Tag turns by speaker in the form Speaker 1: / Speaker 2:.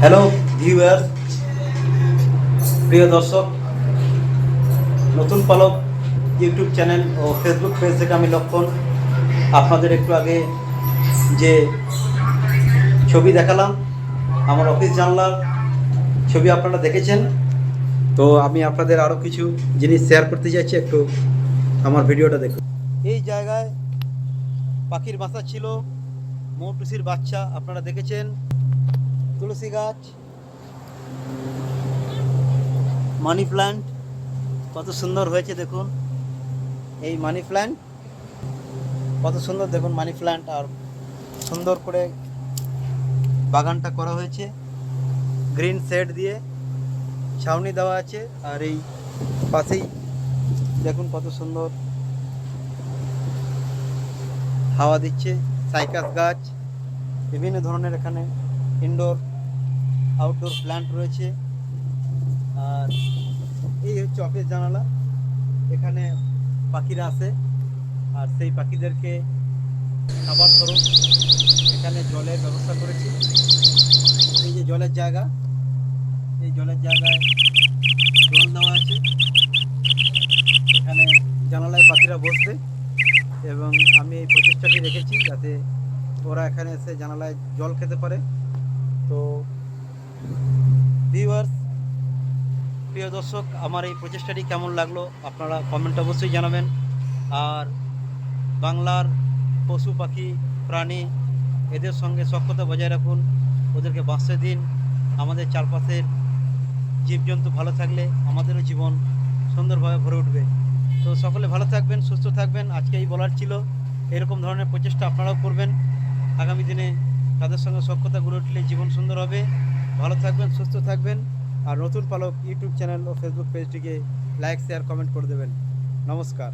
Speaker 1: Hello viewer, প্রিয় দর্শক, নতুন পালক ইউটিউব চ্যানেল ও ফেসবুক পেজ থেকে আমি লক্ষণ আপনাদের একটু আগে যে ছবি দেখালাম আমার অফিস জানলার ছবি আপনারা দেখেছেন। তো আমি আপনাদের আরও কিছু জিনিস শেয়ার করতে চাইছি, একটু আমার ভিডিওটা দেখুন। এই জায়গায় পাখির বাসা ছিল, মৌটুসির বাচ্চা আপনারা দেখেছেন, তুলসী গাছ, মানি প্ল্যান্ট কত সুন্দর হয়েছে দেখুন। এই মানি প্ল্যান্ট কত সুন্দর দেখুন, মানি প্ল্যান্ট, আর সুন্দর করে বাগানটা করা হয়েছে, গ্রিন শেড দিয়ে ছাউনি দেওয়া আছে। আর এই পাশেই দেখুন কত সুন্দর হাওয়া দিচ্ছে, সাইকাস গাছ, বিভিন্ন ধরনের এখানে ইনডোর আউটডোর প্ল্যান্ট রয়েছে। আর এই হচ্ছে অফিস জানালা, এখানে পাখিরা আসে আর সেই পাখিদেরকে খাবার স্বরূপ এখানে জলের ব্যবস্থা করেছি। এই যে জলের জায়গা, এই জলের জায়গায় জল দেওয়া আছে, এখানে জানালায় পাখিরা বসবে এবং আমি এই প্রচেষ্টাটি রেখেছি যাতে ওরা এখানে এসে জানালায় জল খেতে পারে। তো ভিউয়ার্স, প্রিয় দর্শক, আমার এই প্রচেষ্টাটি কেমন লাগলো আপনারা কমেন্ট অবশ্যই জানাবেন। আর বাংলার পশু পাখি প্রাণী এদের সঙ্গে সখ্যতা বজায় রাখুন, ওদেরকে বাঁচতে দিন। আমাদের চারপাশের জীবজন্তু ভালো থাকলে আমাদেরও জীবন সুন্দরভাবে ভরে উঠবে। তো সকলে ভালো থাকবেন, সুস্থ থাকবেন, আজকে এই বলার ছিল। এরকম ধরনের প্রচেষ্টা আপনারাও করবেন, আগামী দিনে তাদের সঙ্গে সখ্যতা গড়ে উঠলে জীবন সুন্দর হবে। ভালো থাকবেন, সুস্থ থাকবেন, আর নতুন পালক ইউটিউব চ্যানেল ও ফেসবুক পেজটিকে লাইক, শেয়ার, কমেন্ট করে দেবেন। নমস্কার।